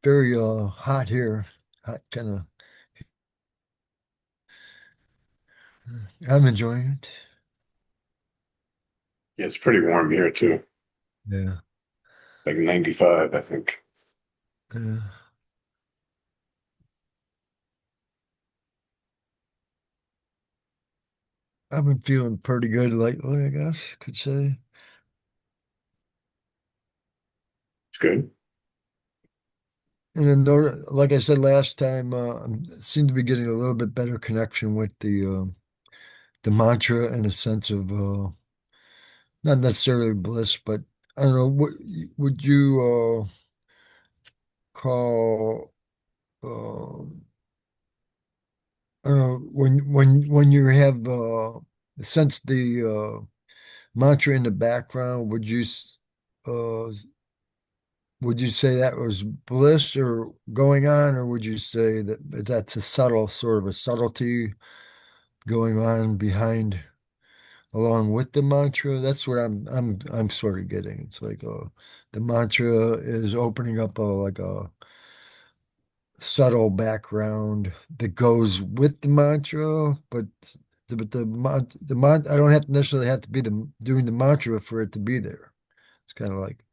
very hot here. Hot kind of. I'm enjoying it. Yeah, it's pretty warm here too. Yeah. Like 95, I think. Yeah. I've been feeling pretty good lately, I guess, could say. It's good. And then, like I said last time, I seem to be getting a little bit better connection with the mantra in a sense of not necessarily bliss, but I don't know. What would you call? Um, I don't know when you have sense the mantra in the background. Uh, would you say that was bliss or going on, or would you say that that's a subtle sort of a subtlety going on behind along with the mantra? That's what I'm sort of getting. It's like the mantra is opening up a like a subtle background that goes with the mantra, but the I don't have to necessarily have to be doing the mantra for it to be there. It's kind of like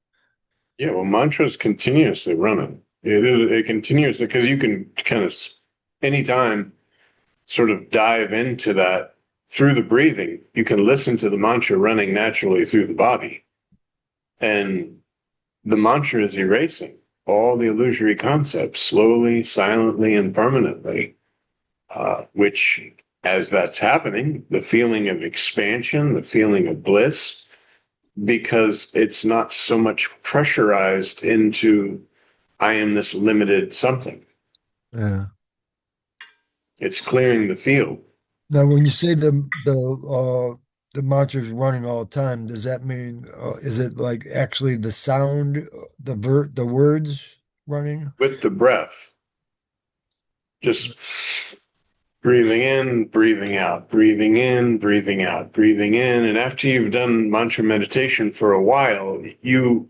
Yeah, well, mantra's continuously running. It continuously because you can kind of anytime sort of dive into that through the breathing. You can listen to the mantra running naturally through the body, and the mantra is erasing all the illusory concepts slowly, silently, and permanently. Which, as that's happening, the feeling of expansion, the feeling of bliss, because it's not so much pressurized into I am this limited something. yeah. It's clearing the field. Now, when you say the mantra is running all the time, does that mean is it like actually the sound, the words running? With the breath, just breathing in, breathing out, breathing in, breathing out, breathing in. And after you've done mantra meditation for a while, you're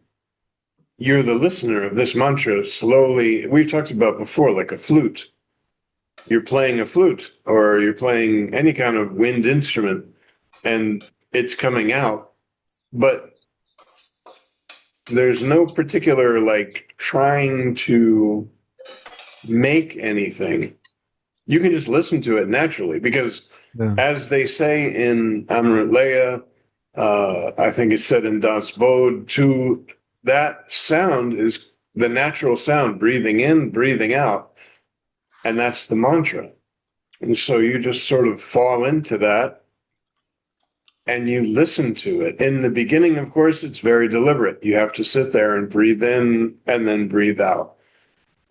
the listener of this mantra slowly. We've talked about before, like a flute. You're playing a flute or you're playing any kind of wind instrument and it's coming out, but there's no particular like trying to make anything. You can just listen to it naturally because, Yeah. as they say in Amrit Leia, I think it's said in Das Bod, to that sound is the natural sound, breathing in, breathing out, and that's the mantra. And so you just sort of fall into that and you listen to it. In the beginning, of course, it's very deliberate. You have to sit there and breathe in and then breathe out.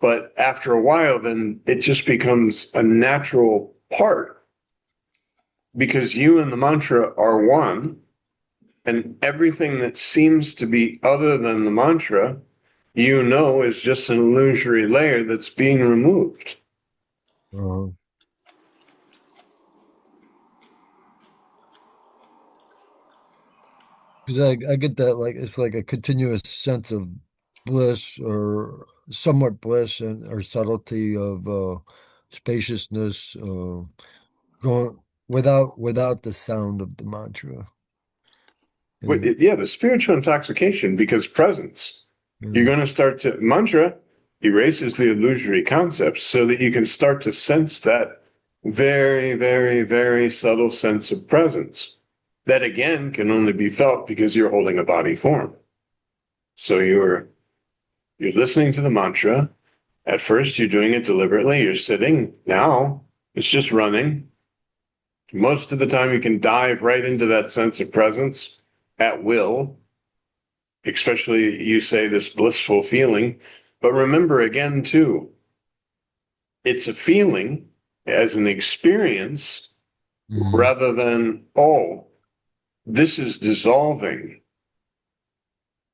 But after a while, then it just becomes a natural part because you and the mantra are one, and everything that seems to be other than the mantra, is just an illusory layer that's being removed. Uh, because I get that like it's like a continuous sense of bliss or somewhat bliss and or subtlety of spaciousness going without the sound of the mantra. But And yeah, the spiritual intoxication, because presence. You're yeah, going to start to, mantra erases the illusory concepts so that you can start to sense that very, very, very subtle sense of presence that again can only be felt because you're holding a body form. So you're listening to the mantra. At first, you're doing it deliberately. You're sitting. Now it's just running. Most of the time, you can dive right into that sense of presence at will, especially you say this blissful feeling. But remember again, too, it's a feeling as an experience mhm. rather than, oh, this is dissolving.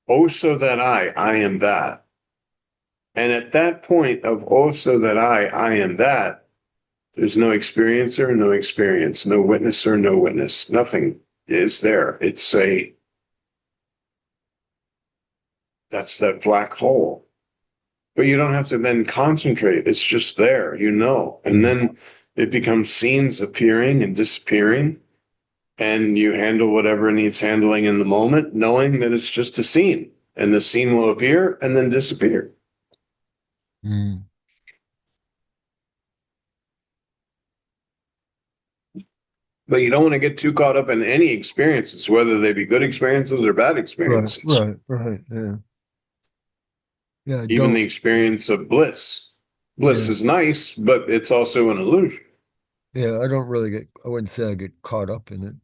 Oh, so that I am that. And at that point of, oh, so that I am that, there's no experiencer, no experience, no witnesser, no witness. Nothing is there. That's that black hole. But you don't have to then concentrate. It's just there, and Mm. then it becomes scenes appearing and disappearing, and you handle whatever needs handling in the moment, knowing that it's just a scene, and the scene will appear and then disappear. Mm. But you don't want to get too caught up in any experiences, whether they be good experiences or bad Right, experiences. right, right. Yeah. Yeah, Even the don't. experience of bliss. Bliss Yeah. is nice, but it's also an illusion. Yeah, I wouldn't say I get caught up in it.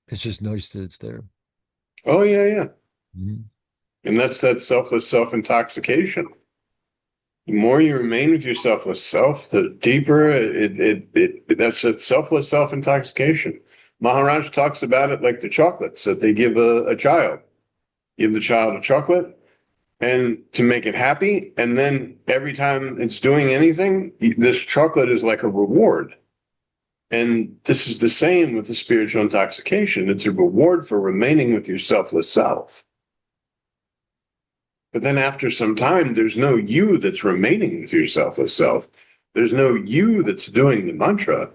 It's just nice that it's there. Oh, yeah, yeah. Mhm. And that's that selfless self intoxication. The more you remain with your selfless self, the deeper that's that selfless self intoxication. Maharaj talks about it like the chocolates that they give a child. Give the child a chocolate and to make it happy. And then every time it's doing anything, this chocolate is like a reward. And this is the same with the spiritual intoxication. It's a reward for remaining with your selfless self. But then after some time, there's no you that's remaining with your selfless self. There's no you that's doing the mantra.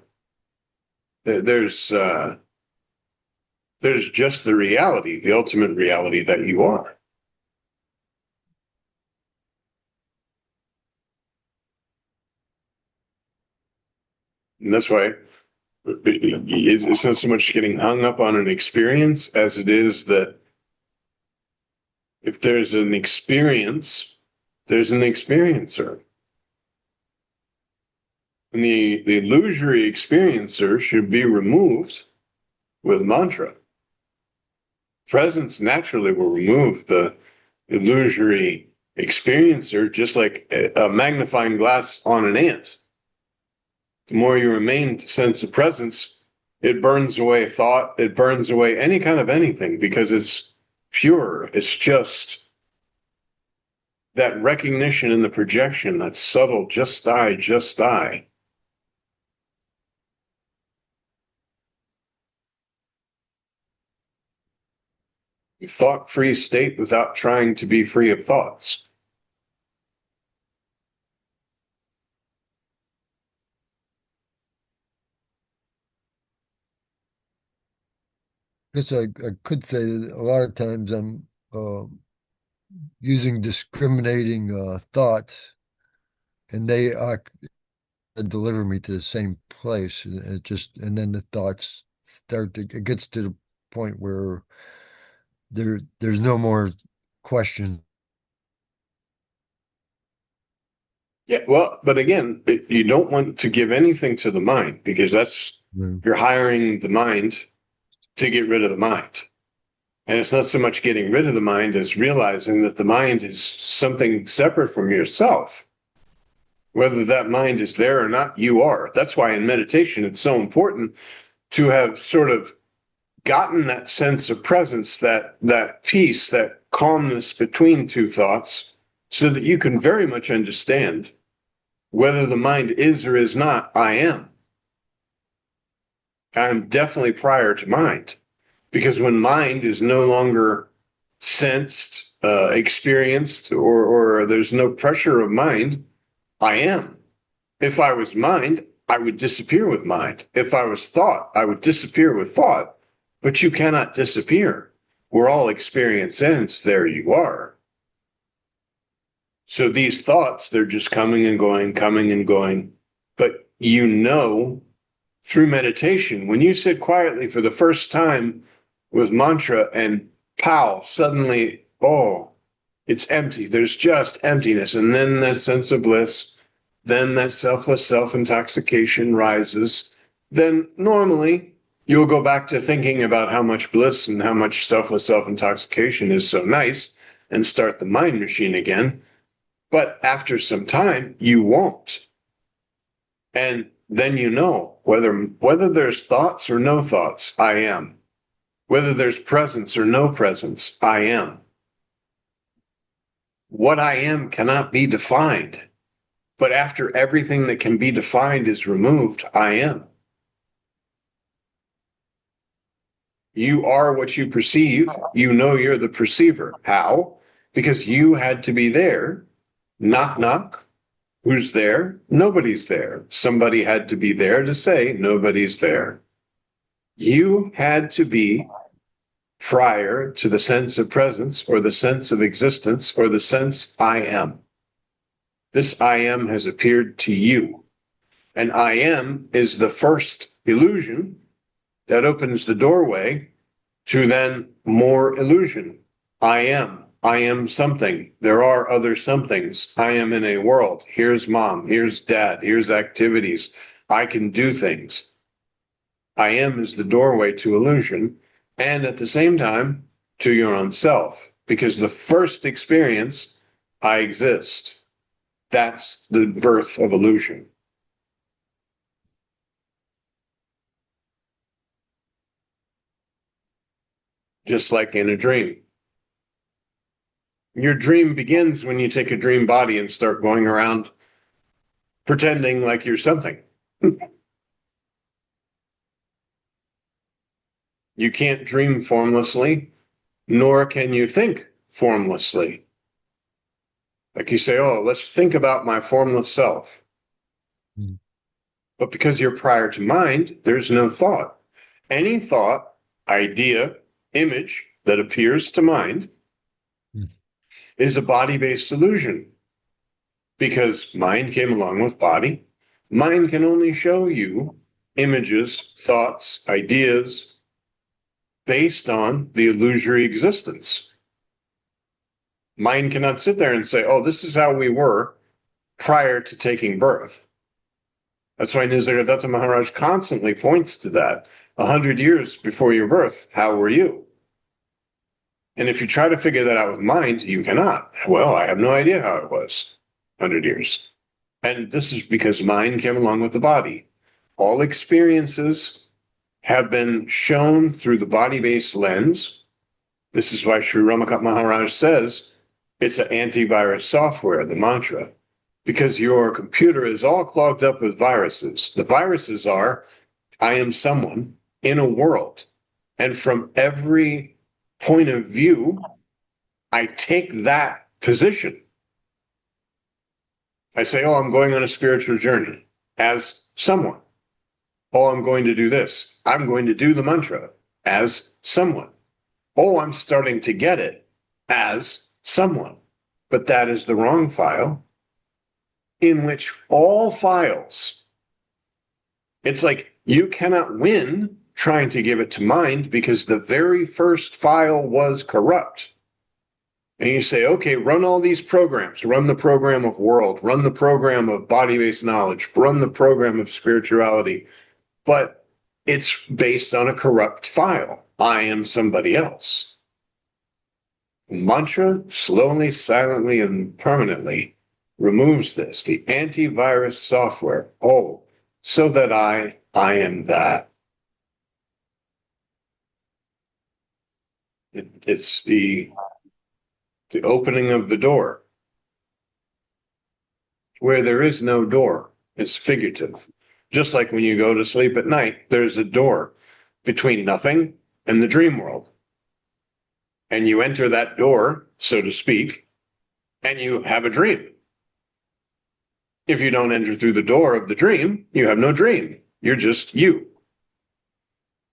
There's just the reality, the ultimate reality that you are. And that's why it's not so much getting hung up on an experience as it is that if there's an experience, there's an experiencer. And the illusory experiencer should be removed with mantra. Presence naturally will remove the illusory experiencer, just like a magnifying glass on an ant. The more you remain to sense of presence, it burns away thought, it burns away any kind of anything because it's pure. It's just that recognition in the projection, that subtle, just I, just I. Thought free state without trying to be free of thoughts. I could say that a lot of times I'm using discriminating thoughts, and they deliver me to the same place. And and then the thoughts it gets to the point where there's no more question. Yeah, well, but again, you don't want to give anything to the mind because Mm. you're hiring the mind to get rid of the mind. And it's not so much getting rid of the mind as realizing that the mind is something separate from yourself. Whether that mind is there or not, you are. That's why in meditation, it's so important to have sort of gotten that sense of presence, that peace, that calmness between two thoughts, so that you can very much understand whether the mind is or is not, I am. I'm definitely prior to mind. Because when mind is no longer sensed, experienced, or there's no pressure of mind, I am. If I was mind, I would disappear with mind. If I was thought, I would disappear with thought. But you cannot disappear. We're all experience ends. There you are. So these thoughts, they're just coming and going, coming and going. But through meditation, when you sit quietly for the first time with mantra and pow, suddenly, oh, it's empty. There's just emptiness. And then that sense of bliss, then that selfless self intoxication rises. Then normally you'll go back to thinking about how much bliss and how much selfless self intoxication is so nice and start the mind machine again. But after some time, you won't. And then whether there's thoughts or no thoughts, I am. Whether there's presence or no presence, I am. What I am cannot be defined. But after everything that can be defined is removed, I am. You are what you perceive. You know you're the perceiver. How? Because you had to be there. Knock, knock. Who's there? Nobody's there. Somebody had to be there to say nobody's there. You had to be prior to the sense of presence or the sense of existence or the sense I am. This I am has appeared to you. And I am is the first illusion that opens the doorway to then more illusion. I am. I am something. There are other somethings. I am in a world. Here's mom. Here's dad. Here's activities. I can do things. I am is the doorway to illusion. And at the same time, to your own self. Because the first experience, I exist. That's the birth of illusion. Just like in a dream. Your dream begins when you take a dream body and start going around pretending like you're something. You can't dream formlessly, nor can you think formlessly. Like you say, oh, let's think about my formless self. Mm. But because you're prior to mind, there's no thought. Any thought, idea, image that appears to mind Mm. is a body-based illusion because mind came along with body. Mind can only show you images, thoughts, ideas based on the illusory existence. Mind cannot sit there and say, oh, this is how we were prior to taking birth. That's why Nisargadatta Maharaj constantly points to that. 100 years before your birth, how were you? And if you try to figure that out with mind, you cannot. Well, I have no idea how it was 100 years. And this is because mind came along with the body. All experiences have been shown through the body-based lens. This is why Sri Ramakant Maharaj says it's an antivirus software, the mantra, because your computer is all clogged up with viruses. The viruses are, I am someone in a world. And from every point of view, I take that position. I say, oh, I'm going on a spiritual journey as someone. Oh, I'm going to do this. I'm going to do the mantra as someone. Oh, I'm starting to get it as someone. But that is the wrong file, in which all files, it's like you cannot win trying to give it to mind because the very first file was corrupt. And you say, okay, run all these programs, run the program of world, run the program of body-based knowledge, run the program of spirituality, but it's based on a corrupt file. I am somebody else. Mantra slowly, silently, and permanently removes this, the antivirus software. Oh, so that I am that. It's the opening of the door where there is no door. It's figurative. Just like when you go to sleep at night, there's a door between nothing and the dream world. And you enter that door, so to speak, and you have a dream. If you don't enter through the door of the dream, you have no dream. You're just you.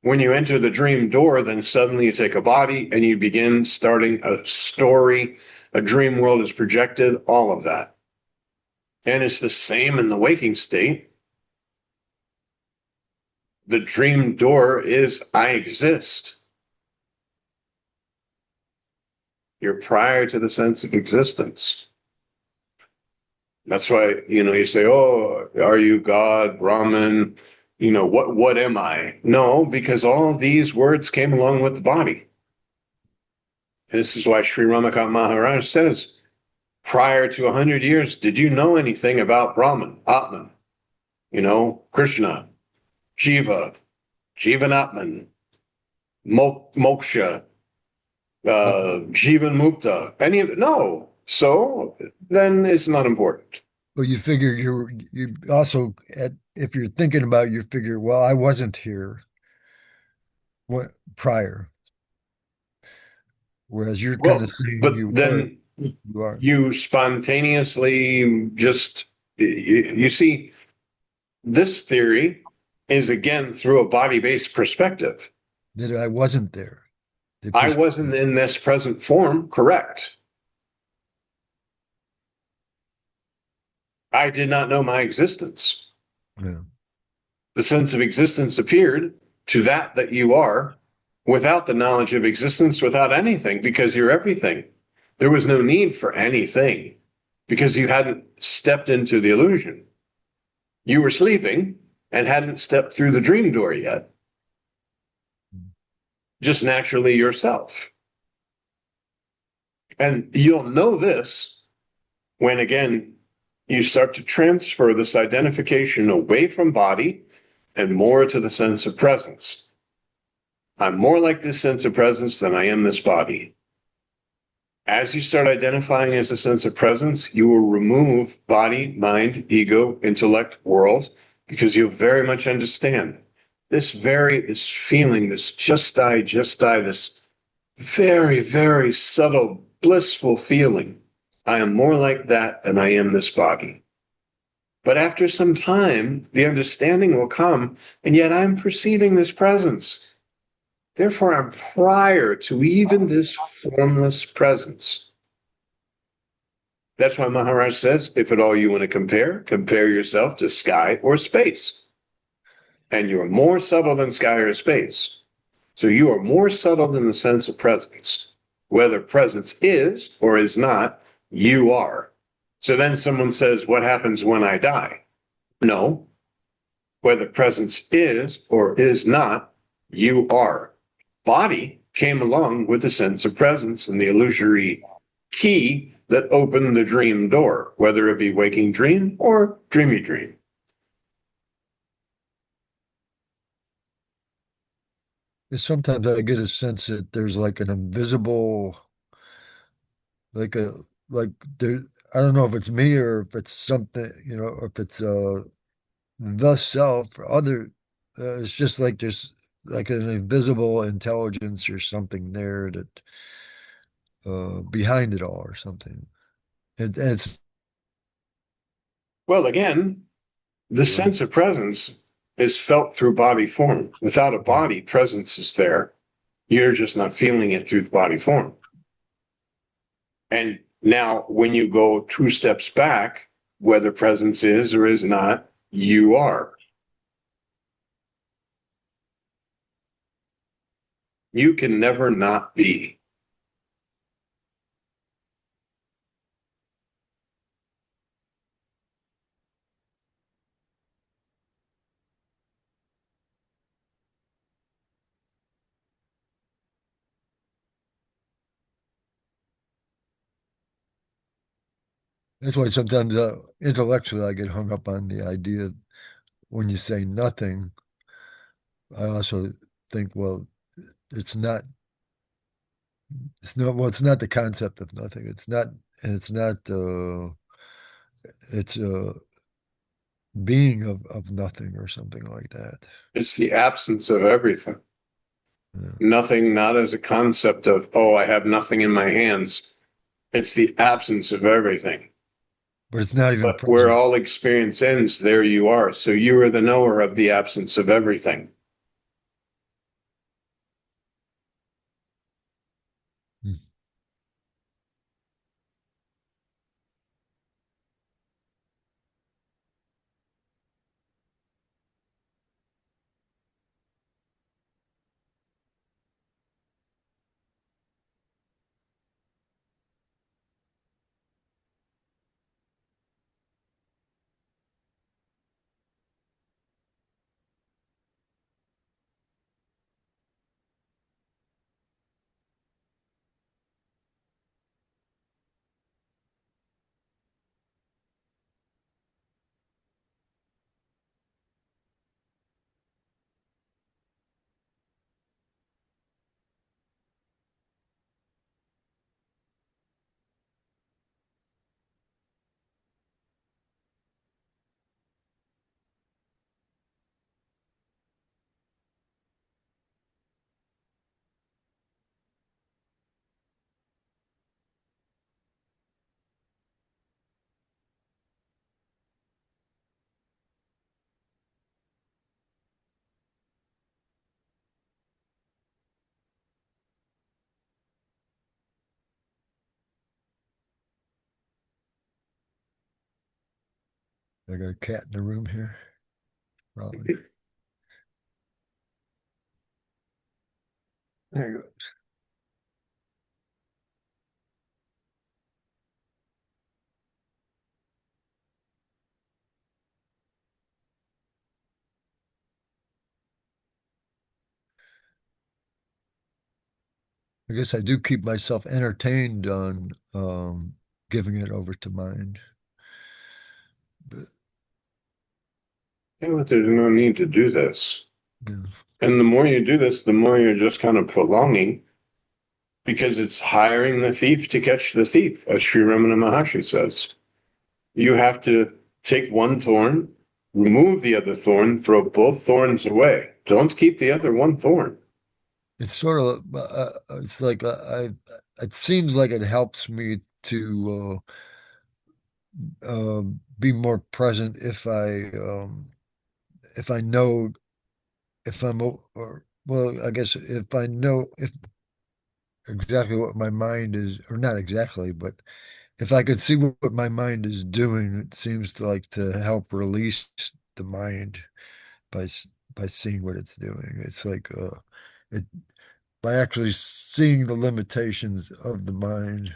When you enter the dream door, then suddenly you take a body and you begin starting a story. A dream world is projected, all of that. And it's the same in the waking state. The dream door is I exist. You're prior to the sense of existence. That's why, you say, oh, are you God, Brahman? What am I? No, because all of these words came along with the body. And this is why Sri Ramakant Maharaj says, prior to 100 years, did you know anything about Brahman, Atman, Krishna, Shiva, Jivanatman, Moksha, Jivan Mukta, any of it? No. So then it's not important. Well, you figure you also if you're thinking about it, you figure, well, I wasn't here. what prior, whereas you're kind Well, of saying but you were, then you are, you spontaneously just, you see, this theory is again through a body-based perspective. that I wasn't there. The I perspective. wasn't in this present form, correct. I did not know my existence. Yeah. The sense of existence appeared to that you are without the knowledge of existence, without anything, because you're everything. There was no need for anything because you hadn't stepped into the illusion. You were sleeping and hadn't stepped through the dream door yet, just naturally yourself. And you'll know this when, again, you start to transfer this identification away from body and more to the sense of presence. I'm more like this sense of presence than I am this body. As you start identifying as a sense of presence, you will remove body, mind, ego, intellect, world, because you very much understand this feeling, this just die, this very, very subtle, blissful feeling. I am more like that than I am this body. But after some time, the understanding will come, and yet I'm perceiving this presence. Therefore, I'm prior to even this formless presence. That's why Maharaj says, if at all you want to compare, compare yourself to sky or space. And you're more subtle than sky or space. So you are more subtle than the sense of presence. Whether presence is or is not, you are. So then someone says, what happens when I die? No. Whether presence is or is not, you are. Body came along with the sense of presence and the illusory key that opened the dream door, whether it be waking dream or dreamy dream. Sometimes I get a sense that there's like an invisible, like a, like there, I don't know if it's me or if it's something, if it's the self or other, it's just like there's like an invisible intelligence or something there that behind it all or something. It's Well, again, the sense of presence is felt through body form. Without a body, presence is there. You're just not feeling it through the body form. And now, when you go two steps back, whether presence is or is not, you are. You can never not be. that's why sometimes intellectually I get hung up on the idea when you say nothing. I also think, well, it's not, it's not the concept of nothing. It's not, it's a being of nothing or something like that. It's the absence of everything. Yeah. Nothing, not as a concept of, oh, I have nothing in my hands. It's the absence of everything. But it's not even But where present. all experience ends, there you are. So you are the knower of the absence of everything. Hmm. I got a cat in the room here, probably. There you go. I guess I do keep myself entertained on giving it over to mind. But Yeah, but there's no need to do this. yeah, And the more you do this, the more you're just kind of prolonging because it's hiring the thief to catch the thief, as Sri Ramana Maharshi says. You have to take one thorn, remove the other thorn, throw both thorns away. Don't keep the other one thorn. it's sort of it's like it seems like it helps me to be more present if I know if I'm or well, I guess if I know if exactly what my mind is, or not exactly, but if I could see what my mind is doing, it seems to like to help release the mind by by seeing what it's doing. It's like it by actually seeing the limitations of the mind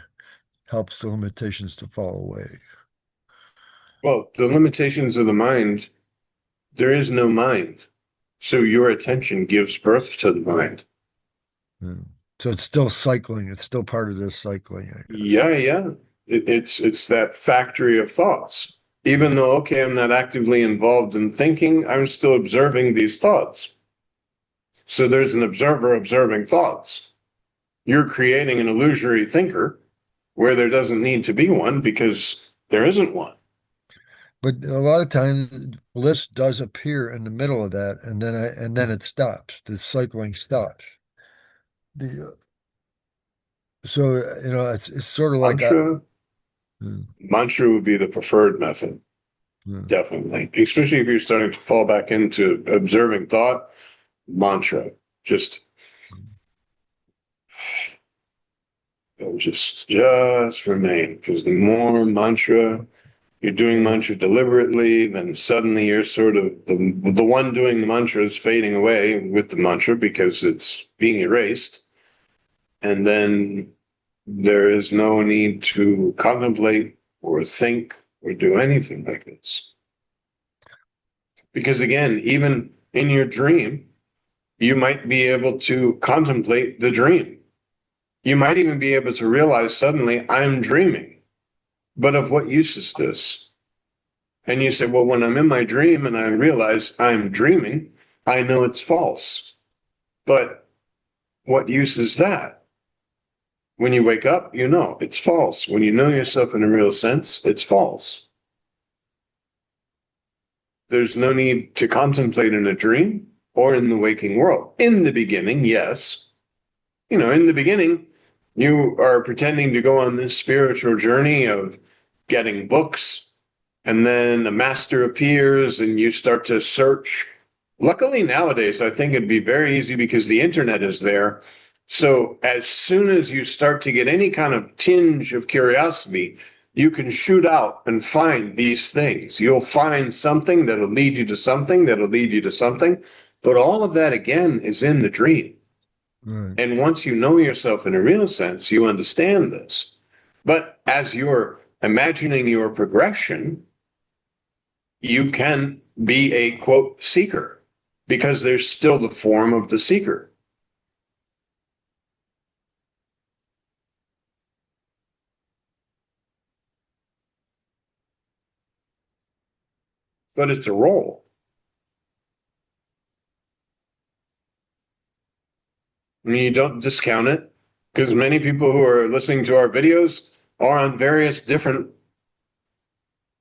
helps the limitations to fall away. Well, the limitations of the mind, there is no mind. So your attention gives birth to the mind. Yeah. So it's still cycling. It's still part of this cycling, I guess. Yeah, yeah. It's that factory of thoughts. Even though, okay, I'm not actively involved in thinking, I'm still observing these thoughts. So there's an observer observing thoughts. You're creating an illusory thinker where there doesn't need to be one because there isn't one. But a lot of times bliss does appear in the middle of that, and then it stops. The cycling stops. The so it's sort of like Mantra, mm, mantra would be the preferred method, mm. definitely. Especially if you're starting to fall back into observing thought, mantra. Just just remain. Because the more mantra you're doing Uh, mantra deliberately, then suddenly you're sort of the one doing the mantra is fading away with the mantra because it's being erased. And then there is no need to contemplate or think or do anything like this. Because again, even in your dream, you might be able to contemplate the dream. You might even be able to realize suddenly, I'm dreaming. But of what use is this? And you say, well, when I'm in my dream and I realize I'm dreaming, I know it's false. But what use is that? When you wake up, you know it's false. When you know yourself in a real sense, it's false. There's no need to contemplate in a dream or in the waking world. In the beginning, yes. In the beginning, you are pretending to go on this spiritual journey of getting books, and then a master appears and you start to search. Luckily, nowadays, I think it'd be very easy because the internet is there. So as soon as you start to get any kind of tinge of curiosity, you can shoot out and find these things. You'll find something that'll lead you to something that'll lead you to something. But all of that, again, is in the dream. right. And once you know yourself in a real sense, you understand this. But as you're imagining your progression, you can be a quote seeker because there's still the form of the seeker, but it's a role. I mean, you don't discount it because many people who are listening to our videos are on various different,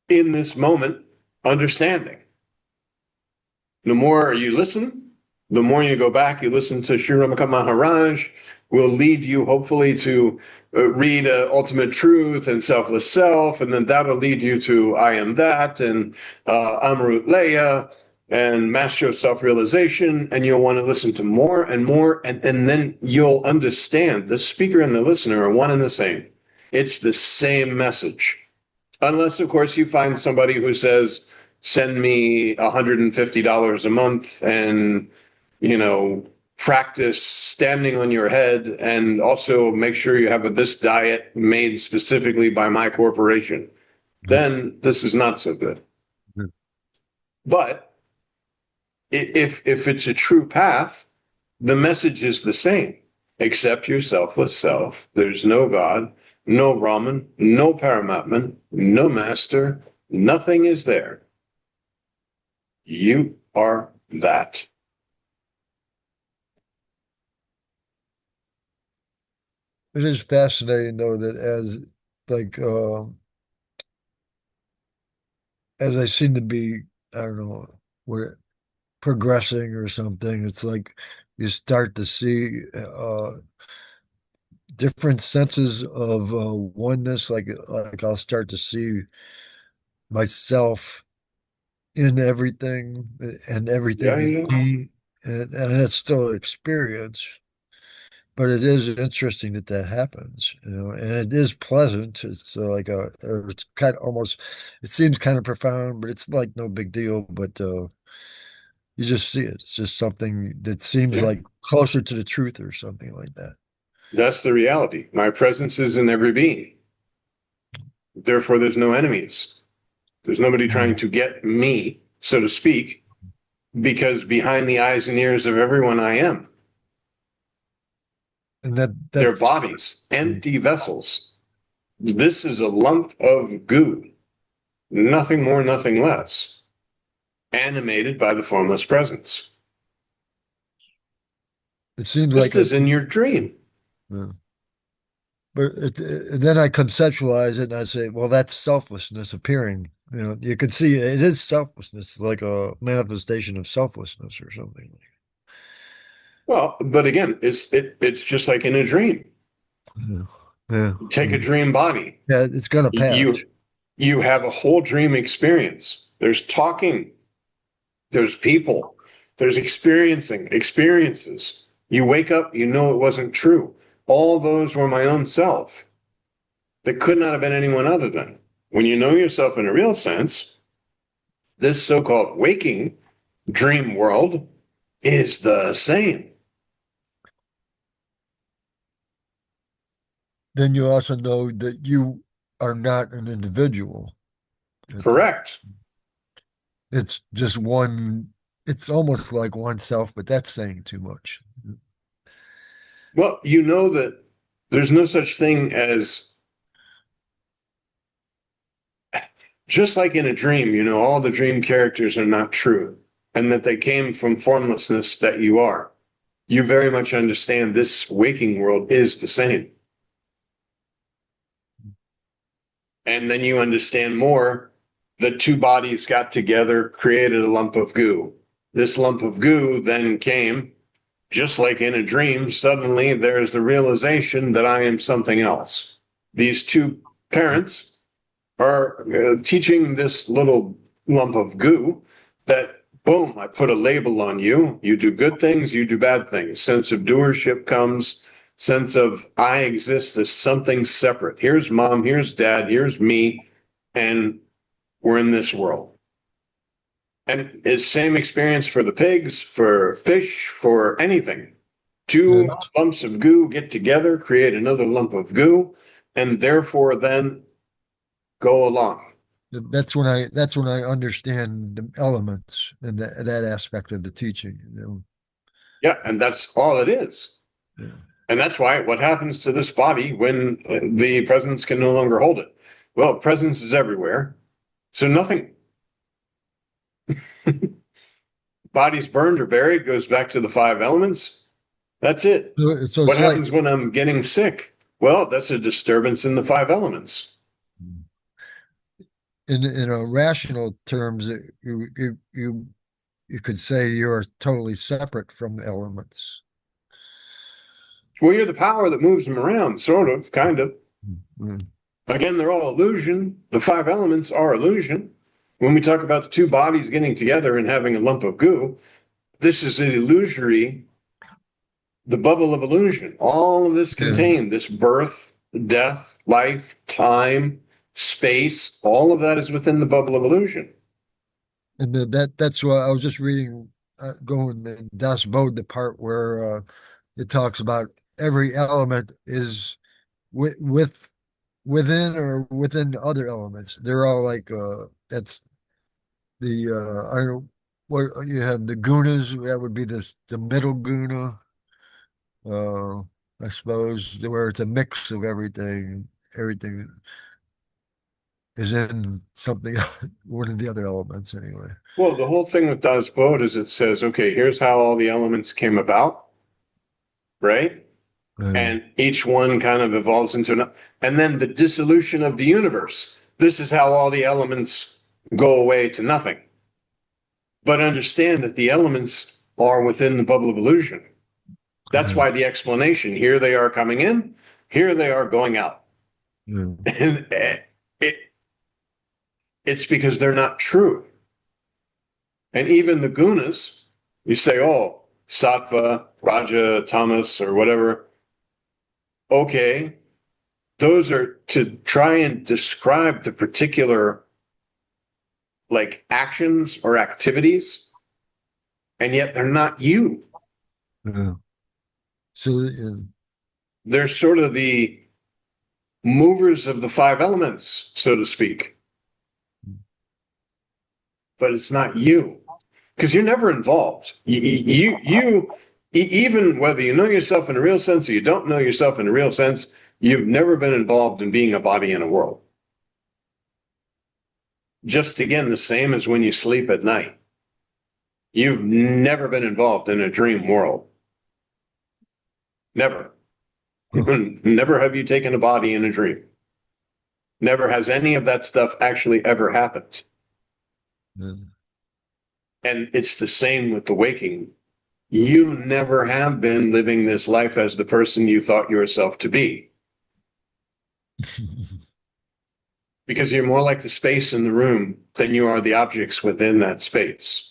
in this moment, understanding. The more you listen, the more you go back, you listen to Sri Ramakant Maharaj, will lead you hopefully to read Ultimate Truth and Selfless Self, and then that'll lead you to I Am That and Amrut Leia and Master of Self-Realization, and you'll want to listen to more and more, and then you'll understand the speaker and the listener are one and the same. It's the same message. Unless, of course, you find somebody who says, send me $150 a month and, you know, practice standing on your head and also make sure you have this diet made specifically by my corporation, then this is not so good. But if it's a true path, the message is the same. Accept your selfless self. There's no God, no Brahman, no Paramatman, no master. Nothing is there. You are that. It is fascinating though that like as I seem to be, I don't know, what progressing or something, it's like you start to see different senses of oneness. Like I'll start to see myself in everything and everything Yeah, in yeah. me, and it's still an experience. But it is interesting that that happens, and it is pleasant. It's like it's kind of almost, it seems kind of profound, but it's like no big deal. But you just see it. It's just something that seems Yeah. like closer to the truth or something like that. That's the reality. My presence is in every being. Therefore, there's no enemies. There's nobody trying Mm. to get me, so to speak, because behind the eyes and ears of everyone I am. And that They're that's bodies, empty vessels. This is a lump of goo, nothing more, nothing less, animated by the formless presence, it seems like just a as in your dream. yeah. But then I conceptualize it and I say, well, that's selflessness appearing. You can see it is selflessness, like a manifestation of selflessness or something. Well, but again, it's just like in a dream. Yeah. Yeah. Take a dream body. Yeah, it's gonna pass. You have a whole dream experience. There's talking, there's people, there's experiencing experiences. You wake up, you know it wasn't true. All those were my own self. That could not have been anyone other than. When you know yourself in a real sense, this so-called waking dream world is the same. Then you also know that you are not an individual. Correct. It's just one, it's almost like oneself, but that's saying too much. Well, you know that there's no such thing as, just like in a dream, you know, all the dream characters are not true and that they came from formlessness that you are. You very much understand this waking world is the same. And then you understand more. The two bodies got together, created a lump of goo. This lump of goo then came, just like in a dream, suddenly there's the realization that I am something else. These two parents are teaching this little lump of goo that, boom, I put a label on you. You do good things, you do bad things. Sense of doership comes, sense of I exist as something separate. Here's mom, here's dad, here's me, and we're in this world. And it's same experience for the pigs, for fish, for anything. Yeah, Two lumps of goo get together, create another lump of goo, and therefore then go along. that's when I understand the elements and that aspect of the teaching. Yeah, and that's all it is. Yeah. And that's why what happens to this body when the presence can no longer hold it? Well, presence is everywhere. So nothing, body's burned or buried, goes back to the five elements. That's it. So What it's like happens when I'm getting sick? Well, that's a disturbance in the five elements. in a rational terms, you could say you're totally separate from the elements. Well, you're the power that moves them around, sort of, kind of. Mm. Again, they're all illusion. The five elements are illusion. When we talk about the two bodies getting together and having a lump of goo, this is an illusory, the bubble of illusion. All of this Yeah. contained, this birth, death, life, time, space, all of that is within the bubble of illusion. And that's why I was just reading, going in Das Bod, the part where it talks about every element is with within or within other elements. They're all like that's the I don't know what you have the gunas. That would be the middle guna. Uh, I suppose where it's a mix of everything. Everything is in something one of the other elements anyway. Well, the whole thing with Das Boot is it says, okay, here's how all the elements came about, right? Uh, And each one kind of evolves into another. And then the dissolution of the universe. This is how all the elements go away to nothing. But understand that the elements are within the bubble of illusion. That's uh, why the explanation, here they are coming in, here they are going out. uh, And it, it's because they're not true. And even the gunas, you say, oh, sattva, raja, tamas, or whatever. Okay, those are to try and describe the particular like actions or activities, and yet they're not you. uh. So They're sort of the movers of the five elements, so to speak, but it's not you because you're never involved. Even whether you know yourself in a real sense or you don't know yourself in a real sense, you've never been involved in being a body in a world. Just again, the same as when you sleep at night. You've never been involved in a dream world. Never. Never have you taken a body in a dream. Never has any of that stuff actually ever happened. uh, And it's the same with the waking. You never have been living this life as the person you thought yourself to be because you're more like the space in the room than you are the objects within that space.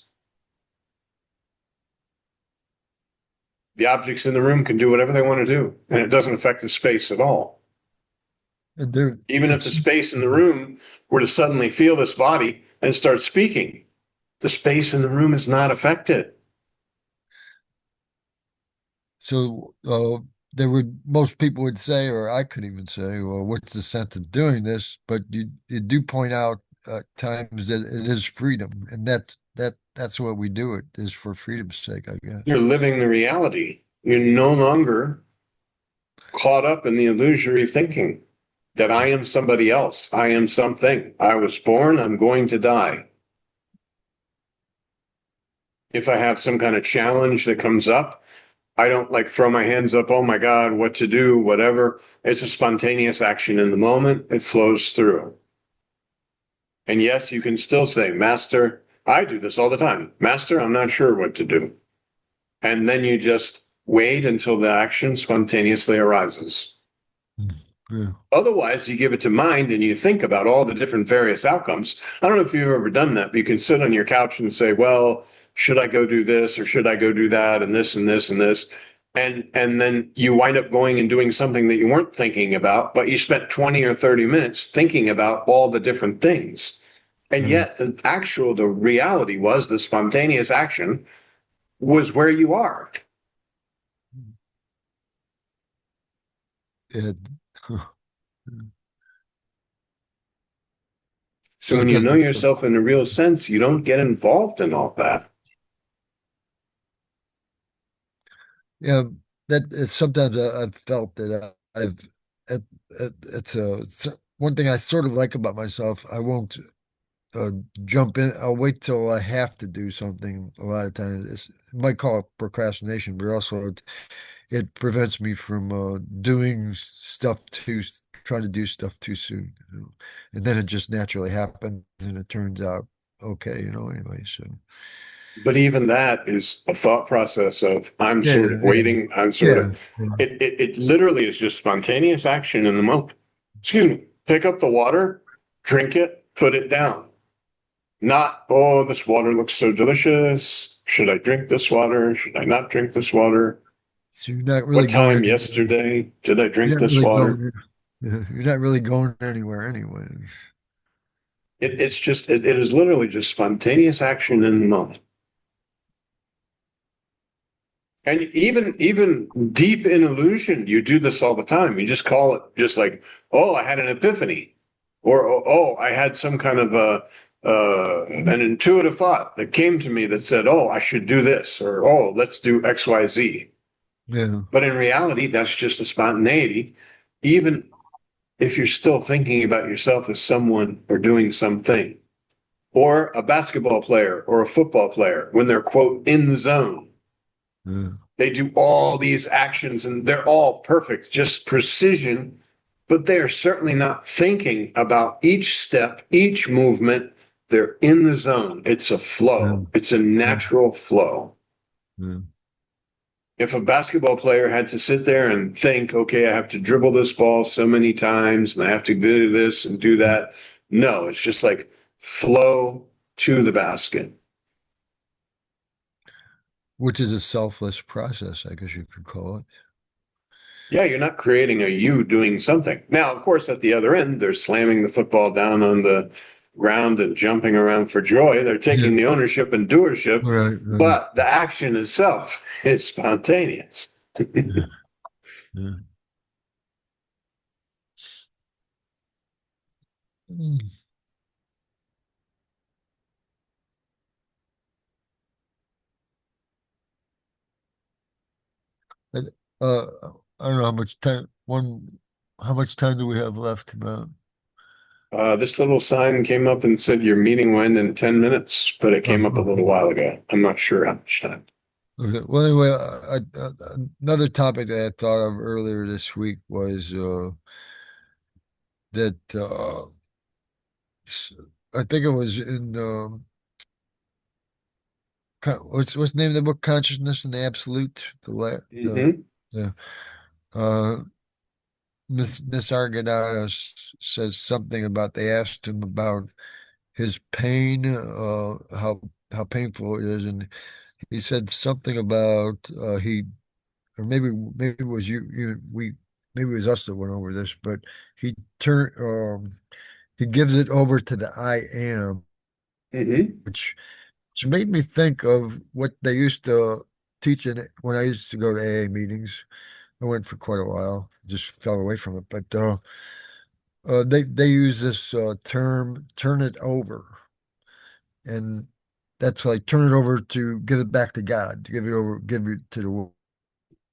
The objects in the room can do whatever they want to do, and it doesn't affect the space at all. and there Even if the it's space in the room were to suddenly feel this body and start speaking, the space in the room is not affected. so there would most people would say, or I could even say, well, what's the sense of doing this? But you do point out at times that it is freedom, and that's what we do it is for freedom's sake, I guess. You're living the reality. You're no longer caught up in the illusory thinking that I am somebody else. I am something. I was born, I'm going to die. If I have some kind of challenge that comes up, I don't like throw my hands up, oh my God, what to do, whatever. It's a spontaneous action in the moment. It flows through. And yes, you can still say, Master, I do this all the time. Master, I'm not sure what to do. And then you just wait until the action spontaneously arises. Mm. Yeah. Otherwise, you give it to mind and you think about all the different various outcomes. I don't know if you've ever done that, but you can sit on your couch and say, well, should I go do this or should I go do that and this and this and this? And then you wind up going and doing something that you weren't thinking about, but you spent 20 or 30 minutes thinking about all the different things. And Yeah. yet the reality was the spontaneous action was where you are. It, So when you sometimes know yourself in a real sense, you don't get involved in all that. yeah, that it's sometimes I've felt that it, it's one thing I sort of like about myself. I won't uh, jump in. I'll wait till I have to do something. A lot of times, you might call it procrastination, but also it prevents me from doing stuff trying to do stuff too soon, and then it just naturally happens, and it turns out okay, anyway. So But even that is a thought process of I'm yeah, sort of yeah, waiting. I'm sort yeah, of it literally is just spontaneous action in the moment. Excuse me. Pick up the water, drink it, put it down. Not, oh, this water looks so delicious. Should I drink this water? Should I not drink this water? So you're not really What going time anywhere. yesterday did I drink You're not this really water? going. You're not really going anywhere anyway. It is literally just spontaneous action in the moment. And even deep in illusion, you do this all the time. You just call it just like, oh, I had an epiphany, or oh, I had some kind of an intuitive thought that came to me that said, oh, I should do this, or oh, let's do X, Y, Z. Yeah. But in reality, that's just a spontaneity. Even if you're still thinking about yourself as someone or doing something, or a basketball player or a football player, when they're quote in the zone, Yeah. they do all these actions and they're all perfect, just precision, but they are certainly not thinking about each step, each movement. They're in the zone. It's a Yeah. flow, it's a Yeah. natural flow. Yeah. If a basketball player had to sit there and think, okay, I have to dribble this ball so many times and I have to do this and do that. No, it's just like flow to the basket. Which is a selfless process, I guess you could call it. Yeah, you're not creating a you doing something. Now, of course, at the other end, they're slamming the football down on the ground and jumping around for joy. They're Yeah. taking the ownership and doership, Right. Right. but the action itself is spontaneous. Yeah. Yeah. Mm. And, uh, I don't know how much time. How much time do we have left? About. This little sign came up and said your meeting will end in 10 minutes, but it came up a little Okay. while ago. I'm not sure how much time. Okay. Well, anyway, another topic that I thought of earlier this week was that I think it was in what's the name of the book? Consciousness and the Absolute. Hmm. The Miss Argadata says something about they asked him about his pain, how painful it is, and he said something about he or maybe it was maybe it was us that went over this, but he turned he gives it over to the I am, Hmm. which made me think of what they used to teach in when I used to go to AA meetings. I went for quite a while, just fell away from it, but they use this term "turn it over," and that's like turn it over to give it back to God, to give it over, give it to the